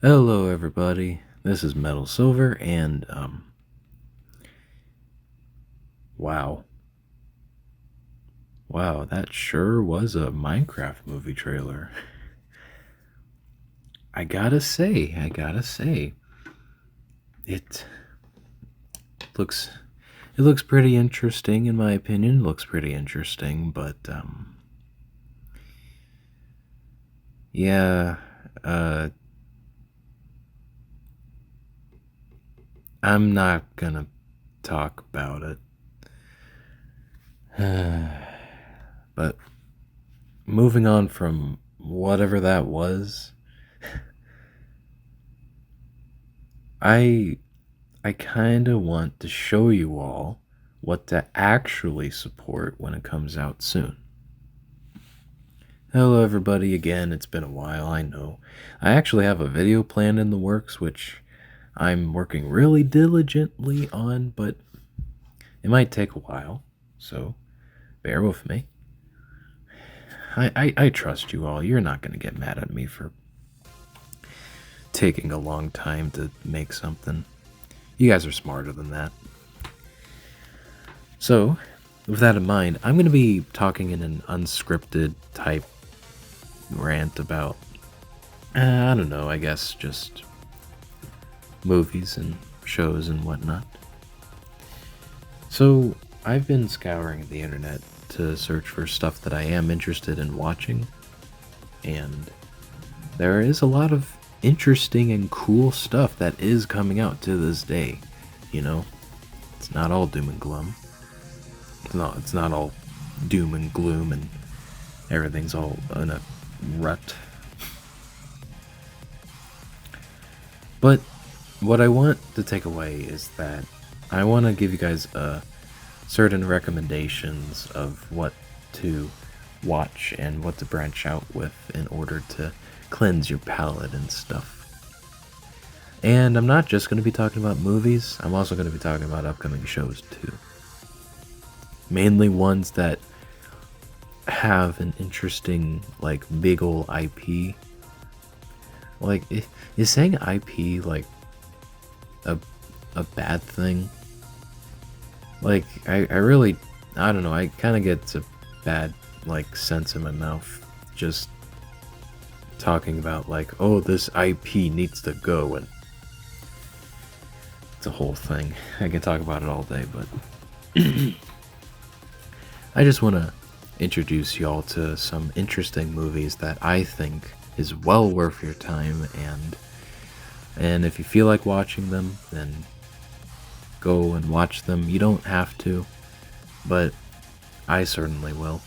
Hello, everybody. This is Metal Silver, and wow, wow, that sure was a Minecraft movie trailer. I gotta say, it looks it looks pretty interesting in my opinion. It looks pretty interesting, but yeah, uh, I'm not gonna talk about it. But moving on from whatever that was, I I kind of want to show you all what to actually support when it comes out soon. Hello, everybody, again. It's been a while, I know. I actually have a video plan in the works, which I'm working really diligently on, but it might take a while, so bear with me. I trust you all. You're not going to get mad at me for taking a long time to make something. You guys are smarter than that. So, with that in mind, I'm going to be talking in an unscripted type rant about, I don't know, I guess just movies and shows and whatnot. So, I've been scouring the internet to search for stuff that I am interested in watching, and there is a lot of interesting and cool stuff that is coming out to this day. You know, it's not all doom and gloom. It's not all doom and gloom and everything's all in a rut. But what I want to take away is that I want to give you guys certain recommendations of what to watch and what to branch out with in order to cleanse your palate and stuff. And I'm not just going to be talking about movies, I'm also going to be talking about upcoming shows too. Mainly ones that have an interesting, like, big ol' IP. Like, is saying IP like a a bad thing? Like, I really, I don't know. I kind of get a bad like sense in my mouth just talking about like, oh, this IP needs to go, and it's a whole thing. I can talk about it all day, but I just want to introduce y'all to some interesting movies that I think is well worth your time, and if you feel like watching them, then go and watch them. You don't have to, but I certainly will.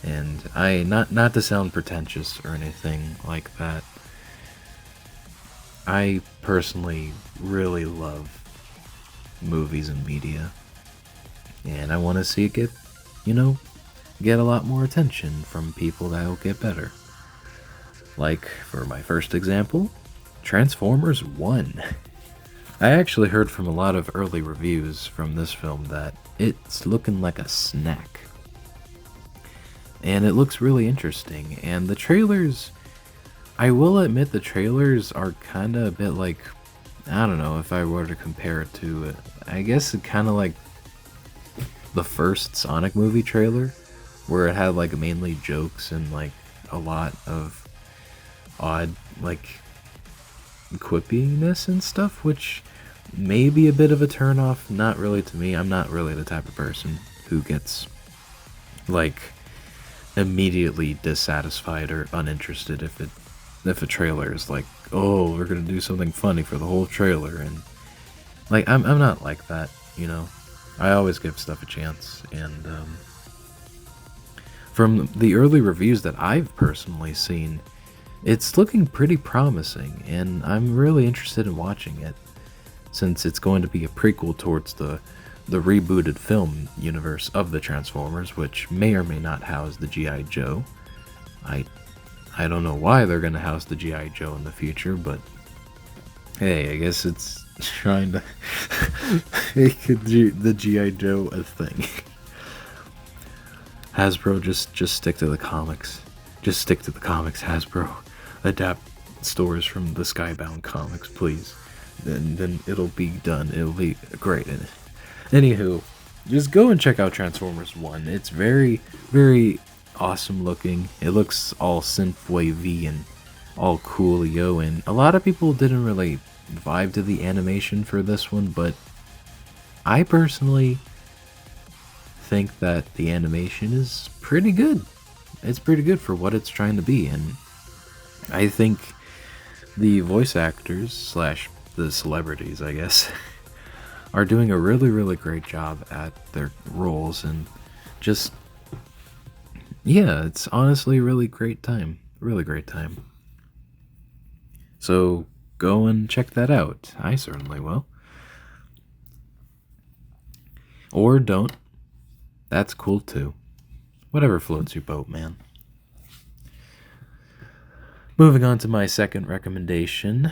And I, not to sound pretentious or anything like that, I personally really love movies and media, and I want to see it you know, get a lot more attention from people that'll get better. Like, for my first example, Transformers 1. I actually heard from a lot of early reviews from this film that it's looking like a snack. And it looks really interesting, and the trailers, I will admit the trailers are kind of a bit like, I don't know if I were to compare it to it. I guess it kind of like the first Sonic movie trailer, where it had like mainly jokes and like a lot of odd like quippiness and stuff, which may be a bit of a turnoff. Not really to me. I'm not really the type of person who gets like immediately dissatisfied or uninterested if a trailer is like, oh, we're gonna do something funny for the whole trailer, and like I'm not like that, you know. I always give stuff a chance, and from the early reviews that I've personally seen, it's looking pretty promising, and I'm really interested in watching it since it's going to be a prequel towards the rebooted film universe of the Transformers, which may or may not house the G.I. Joe. I I don't know why they're gonna house the G.I. Joe in the future, but hey, I guess it's trying to make the G.I. Joe a thing. Hasbro, just stick to the comics. Just stick to the comics, Hasbro. Adapt stores from the Skybound comics, please. Then it'll be done. It'll be great. And anywho, just go and check out Transformers 1. It's very, very awesome looking. It looks all synthwavy and all coolio, and a lot of people didn't really vibe to the animation for this one, but I personally think that the animation is pretty good. It's pretty good for what it's trying to be, and I think the voice actors slash the celebrities, I guess, are doing a really, really great job at their roles, and just, yeah, it's honestly a really great time. Really great time. So go and check that out. I certainly will. Or don't. That's cool too. Whatever floats your boat, man. Moving on to my second recommendation.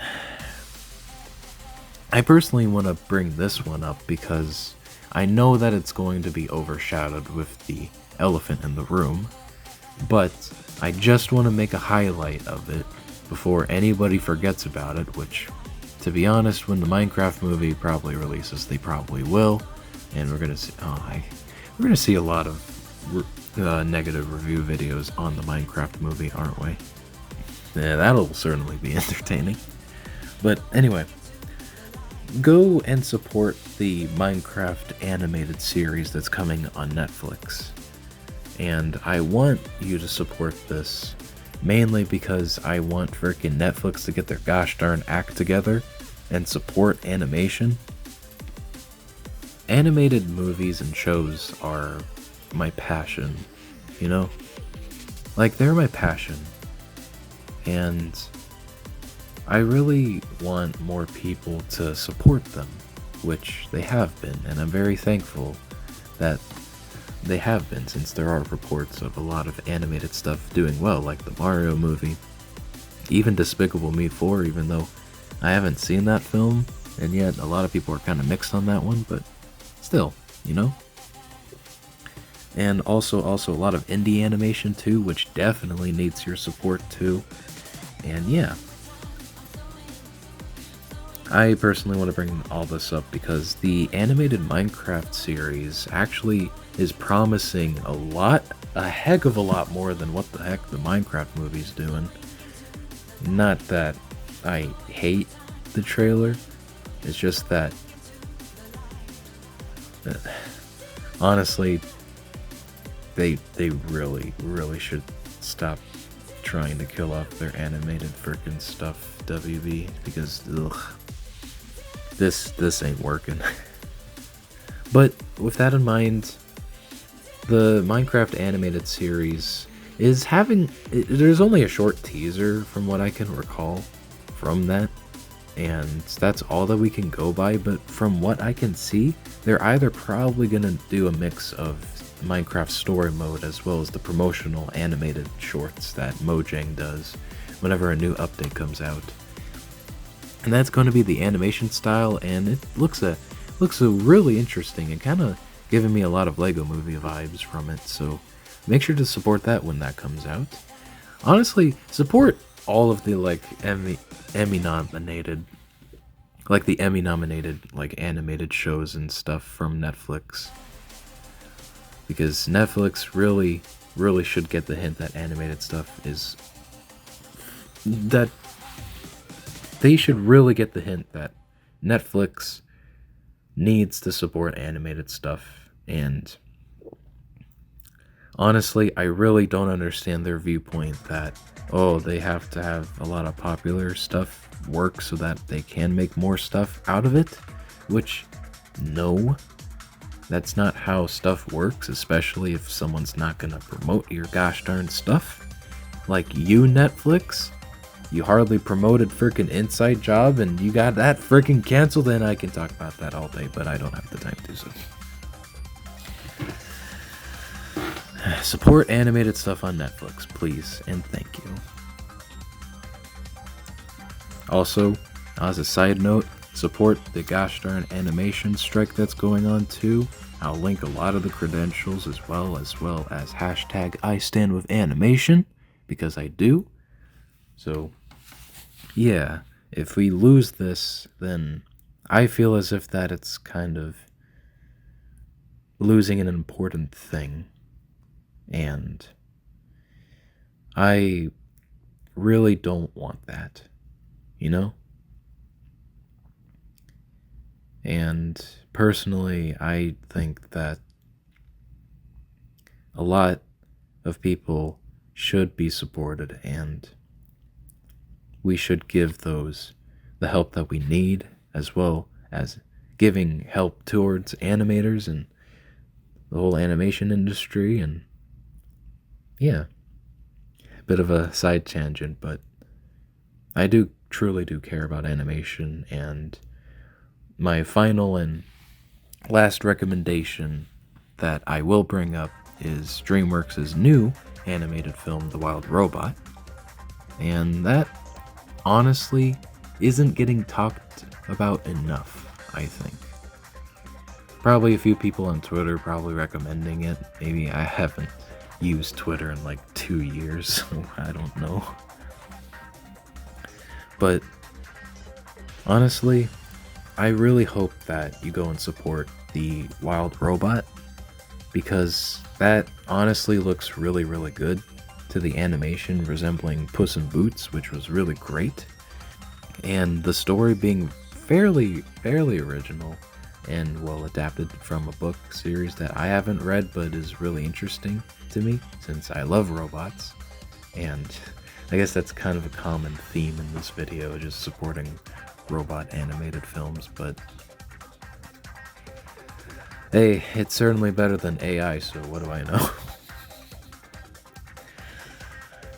I personally want to bring this one up because I know that it's going to be overshadowed with the elephant in the room, but I just want to make a highlight of it before anybody forgets about it, which, to be honest, when the Minecraft movie probably releases, they probably will, and we're gonna see a lot of negative review videos on the Minecraft movie, aren't we? Yeah, that'll certainly be entertaining. But anyway, go and support the Minecraft animated series that's coming on Netflix. And I want you to support this mainly because I want frickin' Netflix to get their gosh darn act together and support animation. Animated movies and shows are my passion, you know? Like, they're my passion. And I really want more people to support them, which they have been, and I'm very thankful that they have been, since there are reports of a lot of animated stuff doing well, like the Mario movie, even Despicable Me 4, even though I haven't seen that film, and yet a lot of people are kind of mixed on that one, but still, you know? And also a lot of indie animation too, which definitely needs your support too. And yeah, I personally want to bring all this up because the animated Minecraft series actually is promising a heck of a lot more than what the heck the Minecraft movie's doing. Not that I hate the trailer, it's just that, honestly, they really, really should stop trying to kill off their animated frickin' stuff, WB, because ugh, this ain't working. But with that in mind, the Minecraft animated series is there's only a short teaser from what I can recall from that, and that's all that we can go by, but from what I can see, they're either probably gonna do a mix of Minecraft story mode as well as the promotional animated shorts that Mojang does whenever a new update comes out. And that's going to be the animation style, and it looks a really interesting and kind of giving me a lot of Lego Movie vibes from it, so make sure to support that when that comes out. Honestly, support all of the Emmy nominated animated shows and stuff from Netflix. Because Netflix really should get the hint that animated stuff is... that they should really get the hint that Netflix needs to support animated stuff. And honestly, I really don't understand their viewpoint that, oh, they have to have a lot of popular stuff work so that they can make more stuff out of it. Which, no. That's not how stuff works, especially if someone's not gonna promote your gosh darn stuff. Like you, Netflix, you hardly promoted frickin' Inside Job and you got that frickin' canceled, and I can talk about that all day, but I don't have the time to do so. Support animated stuff on Netflix, please, and thank you. Also, as a side note, support the gosh darn animation strike that's going on too. I'll link a lot of the credentials as well as hashtag I stand with animation, because I do. So Yeah, if we lose this, then I feel as if that it's kind of losing an important thing. And I really don't want that, you know? And personally, I think that a lot of people should be supported and we should give those the help that we need, as well as giving help towards animators and the whole animation industry. And yeah, bit of a side tangent, but I do truly do care about animation. And my final and last recommendation that I will bring up is DreamWorks' new animated film, The Wild Robot. And that honestly isn't getting talked about enough, I think. Probably a few people on Twitter probably recommending it. Maybe I haven't used Twitter in like 2 years, so I don't know. But honestly, I really hope that you go and support The Wild Robot because that honestly looks really, really good to the animation resembling Puss in Boots, which was really great. And the story being fairly original and well adapted from a book series that I haven't read but is really interesting to me since I love robots. And I guess that's kind of a common theme in this video, just supporting robot animated films, but hey, it's certainly better than AI, so what do I know?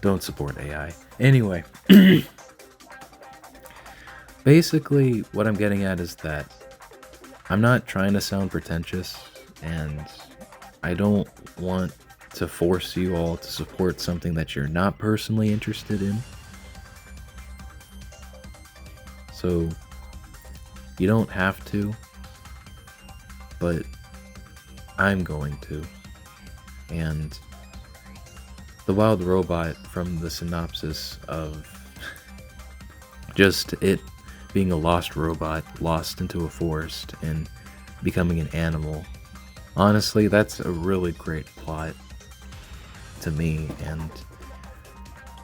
Don't support AI. Anyway, basically what I'm getting at is that I'm not trying to sound pretentious, and I don't want to force you all to support something that you're not personally interested in. So, you don't have to, but I'm going to. And The Wild Robot, from the synopsis of just it being a lost robot, lost into a forest, and becoming an animal, honestly, that's a really great plot to me, and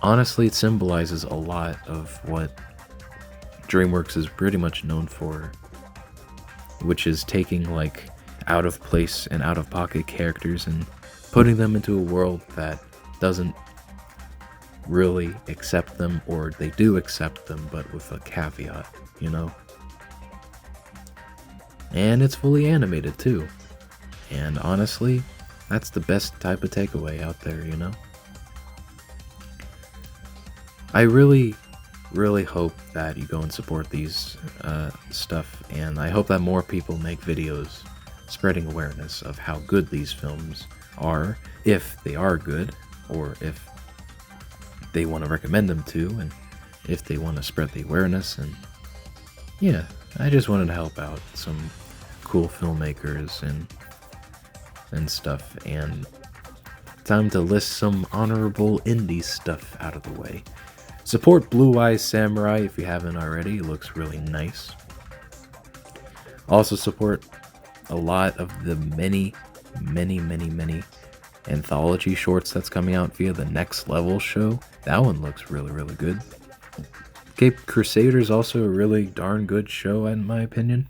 honestly, it symbolizes a lot of what DreamWorks is pretty much known for, which is taking like out of place and out of pocket characters and putting them into a world that doesn't really accept them, or they do accept them but with a caveat, you know? And it's fully animated too. And honestly, that's the best type of takeaway out there, you know? I really hope that you go and support these stuff, and I hope that more people make videos spreading awareness of how good these films are, if they are good, or if they want to recommend them to, and if they want to spread the awareness. And yeah, I just wanted to help out some cool filmmakers and stuff, and time to list some honorable indie stuff out of the way. Support Blue Eyes Samurai if you haven't already, it looks really nice. Also support a lot of the many anthology shorts that's coming out via the Next Level show. That one looks really good. Cape Crusader is also a really darn good show in my opinion.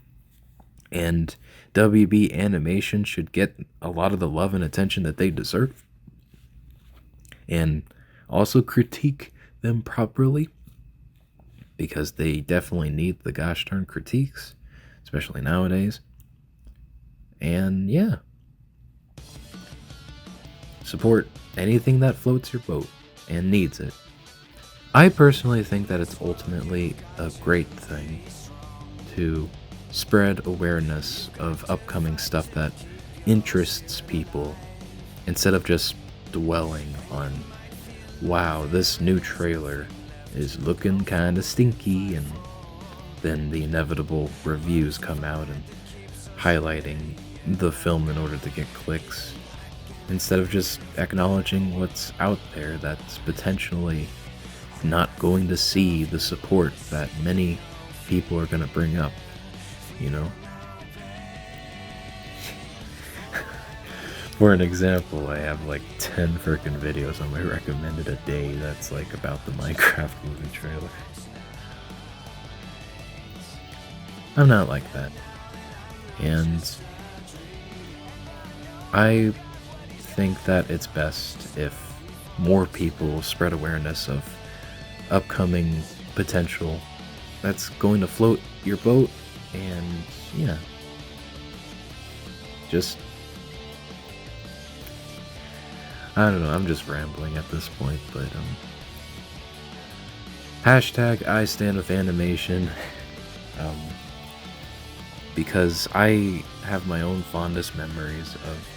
And WB Animation should get a lot of the love and attention that they deserve. And also critique them properly, because they definitely need the gosh darn critiques, especially nowadays. And yeah, support anything that floats your boat and needs it. I personally think that it's ultimately a great thing to spread awareness of upcoming stuff that interests people, instead of just dwelling on, wow, this new trailer is looking kinda stinky, and then the inevitable reviews come out and highlighting the film in order to get clicks, instead of just acknowledging what's out there that's potentially not going to see the support that many people are going to bring up, you know? For an example, I have like 10 freaking videos on my recommended a day that's like about the Minecraft movie trailer. I'm not like that. And I think that it's best if more people spread awareness of upcoming potential that's going to float your boat. And yeah, just, I don't know, I'm just rambling at this point, but hashtag I stand with animation. um because I have my own fondest memories of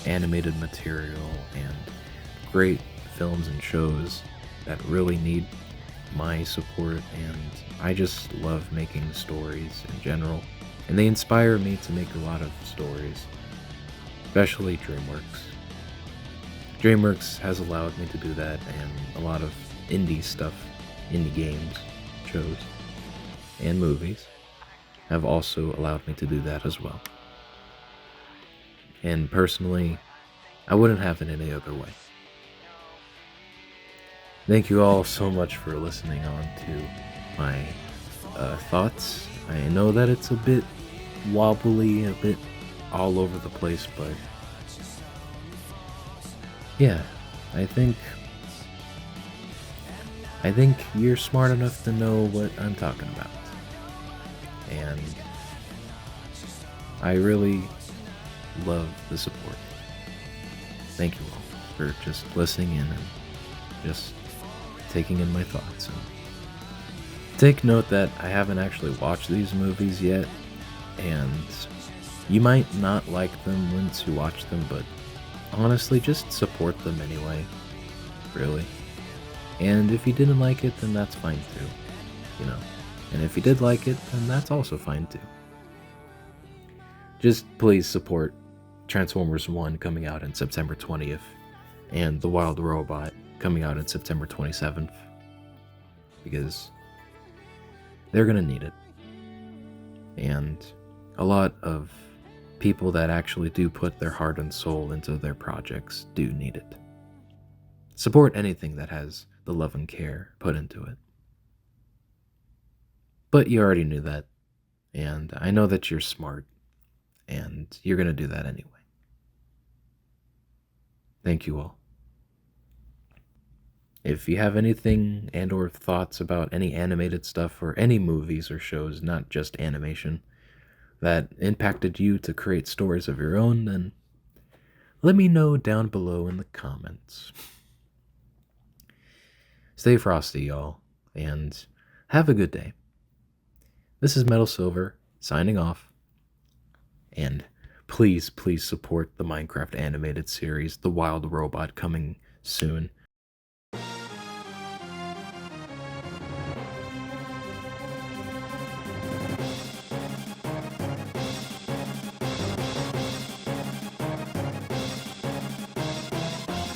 animated material and great films and shows that really need my support, and I just love making stories in general, and they inspire me to make a lot of stories, especially DreamWorks. DreamWorks has allowed me to do that, and a lot of indie stuff, indie games, shows, and movies have also allowed me to do that as well. And personally, I wouldn't have it any other way. Thank you all so much for listening on to my thoughts. I know that it's a bit wobbly, a bit all over the place, but yeah, I think I think you're smart enough to know what I'm talking about. And I really love the support. Thank you all for just listening in and just taking in my thoughts. And take note that I haven't actually watched these movies yet, and you might not like them once you watch them, but honestly, just support them anyway, really. And if you didn't like it, then that's fine too, you know. And if you did like it, then that's also fine too. Just please support Transformers 1 coming out in September 20th, and The Wild Robot coming out in September 27th, because they're gonna need it. And a lot of people that actually do put their heart and soul into their projects do need it. Support anything that has the love and care put into it. But you already knew that, and I know that you're smart, and you're gonna do that anyway. Thank you all. If you have anything and or thoughts about any animated stuff or any movies or shows, not just animation, that impacted you to create stories of your own, then let me know down below in the comments. Stay frosty, y'all, and have a good day. This is Metal Silver, signing off, and please, please support the Minecraft animated series, The Wild Robot, coming soon.